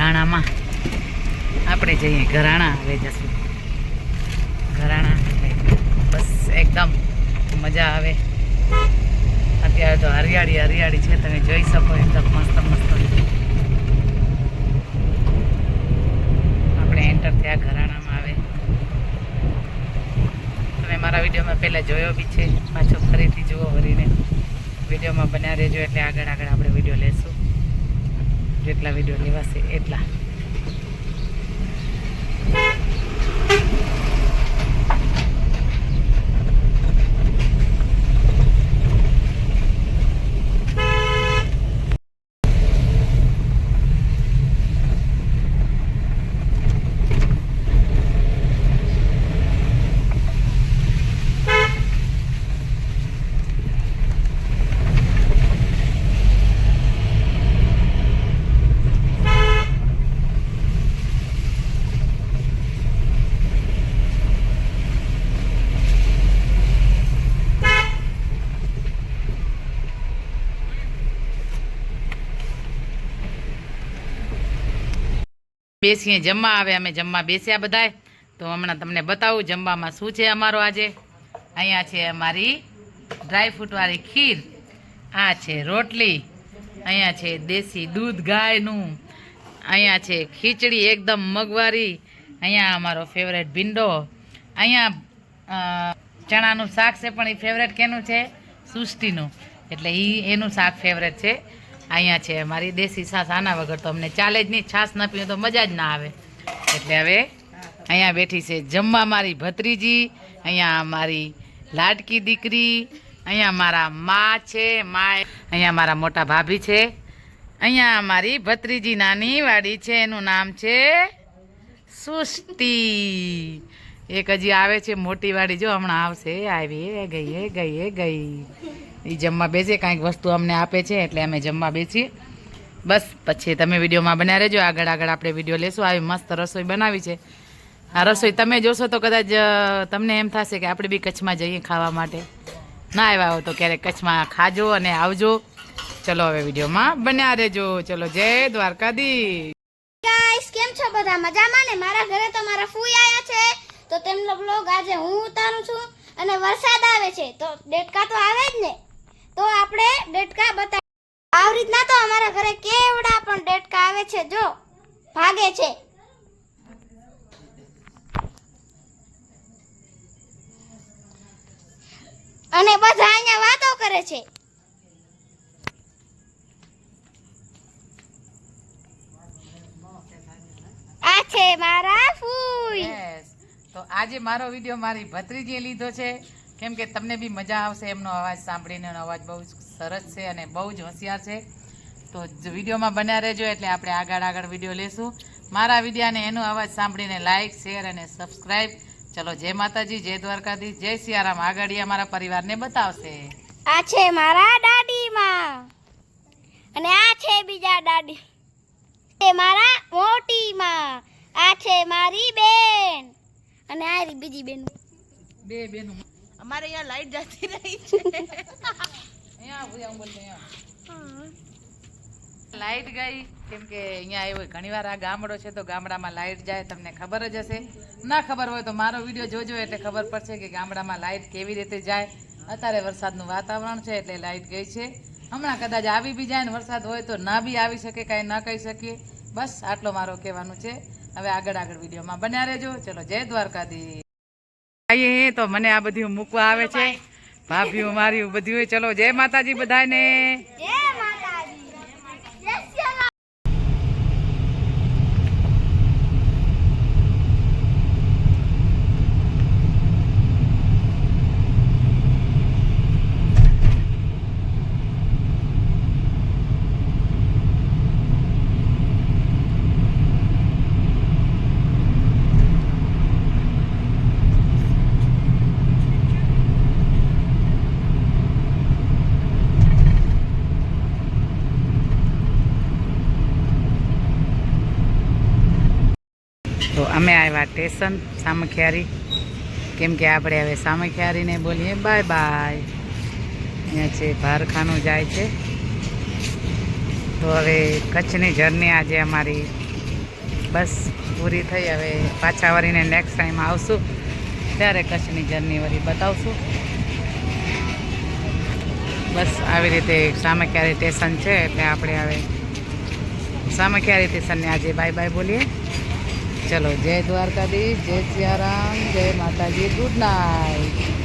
ઘરાણામાં. આપણે જઈએ ઘરાણા, હવે જશું ઘરાણા. બસ એકદમ મજા આવે. અત્યારે તો હરિયાળી હરિયાળી છે, તમે જોઈ શકો એકદમ મસ્ત મસ્ત. આપણે એન્ટર થયા ઘરાણામાં. આવે તમે મારા વિડીયોમાં પહેલાં જોયો બી છે, પાછો ફરીથી જુઓ વળીને. વિડીયોમાં બન્યા રહેજો, એટલે આગળ આગળ આપણે વિડીયો લેશું. જેટલા વિડીયો લેવાશે એટલા. બેસીએ જમવા. આવે અમે જમવા બેસ્યા બધાય. તો હમણાં તમને બતાવું જમવામાં શું છે અમારો આજે. અહીંયા છે અમારી ડ્રાયફ્રૂટવાળી ખીર, આ છે રોટલી, અહીંયા છે દેશી દૂધ ગાયનું, અહીંયા છે ખીચડી એકદમ મગવારી, અહીંયા અમારો ફેવરેટ ભીંડો, અહીંયા ચણાનું શાક છે, પણ એ ફેવરેટ કેનું છે? સૃષ્ટિનું, એટલે એનું શાક ફેવરેટ છે. અહીંયા છે અમારી દેશી છાશ. આના વગર તો અમને ચાલે જ નહીં, છાશ ન પીવું તો મજા જ ના આવે. એટલે હવે અહીંયા બેઠી છે જમવા મારી ભત્રીજી, અહીંયા મારી લાડકી દીકરી, અહીંયા મારા મા છે, અહીંયા મારા મોટા ભાભી છે, અહીંયા મારી ભત્રીજી નાની વાડી છે, એનું નામ છે સૃષ્ટિ. એક હજી આવે છે મોટી વાડી, જો હમણાં આવશે. આવી ગઈ. એ જમવા બેસે, કાંઈક વસ્તુ અમને આપે છે, એટલે અમે જમવા બેસીએ. બસ પછી તમે વિડીયોમાં બન્યા રહેજો, આગળ આગળ આપણે વિડીયો લેશું. આવી મસ્ત રસોઈ બનાવી છે. આ રસોઈ તમે જોશો તો કદાચ તમને એમ થશે કે આપણે બી કચ્છમાં જઈએ ખાવા માટે. ના આવ્યા હો તો ક્યારેક કચ્છમાં ખાજો અને આવજો. ચલો હવે વિડીયોમાં બન્યા રહેજો. ચલો જય દ્વારકાધીશ. ગાઈસ, કેમ છો બધા? મજામાં ને? મારા ઘરે તો મારા ફૂઈ આયા છે, તો તેમનો બ્લોગ આજે હું ઉતારું છું. અને વરસાદ આવે છે તો ડેટકા તો આવે જ ને, તો આપણે ડેટકા બતાવીએ. આવી રીતના તો અમારા ઘરે કેવડા પણ ડેટકા આવે છે, જો ભાગે છે. અને બધા અહીંયા વાતો કરે છે. આ છે મારા ફૂઈ. તો આજે મારો વિડીયો મારી ભત્રીજીએ લીધો છે, કેમ કે તમને બી મજા આવશે એમનો અવાજ સાંભળીને. એનો અવાજ બહુ જ સરસ છે અને બહુ જ હોશિયાર છે. તો વિડીયોમાં બન્યા રહેજો, એટલે આપણે આગળ આગળ વિડીયો લેશું. મારા વિડીયાને એનો અવાજ સાંભળીને લાઇક, શેર અને સબસ્ક્રાઈબ. ચલો જય માતાજી, જય દ્વારકાધીશ, જય સિયારામ. આગળ અમારા પરિવારને બતાવશે. આ છે મારા દાદીમાં, અને આ છે બીજા દાદી, એ મારા મોટી માં. આ છે મારી બેન, અને આ બીજી બેન. બે બેનો. અમારે અહીંયા લાઈટ જતી રહી છે. લાઈટ ગઈ, કેમ કે અહીંયા એવું ઘણીવાર આ ગામડો છે, તો ગામડામાં લાઈટ જાય. તમને ખબર જ હશે. ના ખબર હોય તો મારો વિડીયો જોજો, એટલે ખબર પડશે કે ગામડામાં લાઈટ કેવી રીતે જાય. અત્યારે વરસાદનું વાતાવરણ છે, એટલે લાઈટ ગઈ છે. હમણાં કદાચ આવી બી જાય ને વરસાદ હોય તો ના બી આવી શકે, કાંઈ ના કહી શકીએ. બસ આટલો મારો કહેવાનું છે. હવે આગળ આગળ વિડીયોમાં બન્યા રહેજો. ચલો જય દ્વારકાધીશ. તો મને આ બધું મૂકવા આવે છે, ભાભીઓ મારી બધી હોય. ચલો જય માતાજી બધાને. તો અમે આવ્યા સ્ટેશન સામખિયારી, કેમ કે આપણે હવે સામખિયારીને બોલીએ બાય બાય. અહીંયા છે ભારખાનું જાય છે. તો હવે કચ્છની જર્ની આજે અમારી બસ પૂરી થઈ. હવે પાછા વળીને નેક્સ્ટ ટાઈમ આવશું ત્યારે કચ્છની જર્ની વળી બતાવશું. બસ આવી રીતે સામખિયારી સ્ટેશન છે એટલે આપણે હવે સામખિયારી સ્ટેશનને આજે બાય બાય બોલીએ. ચલો, જય દ્વારકાધીશ, જય સિયારામ, જય માતાજી, ગુડ નાઇટ.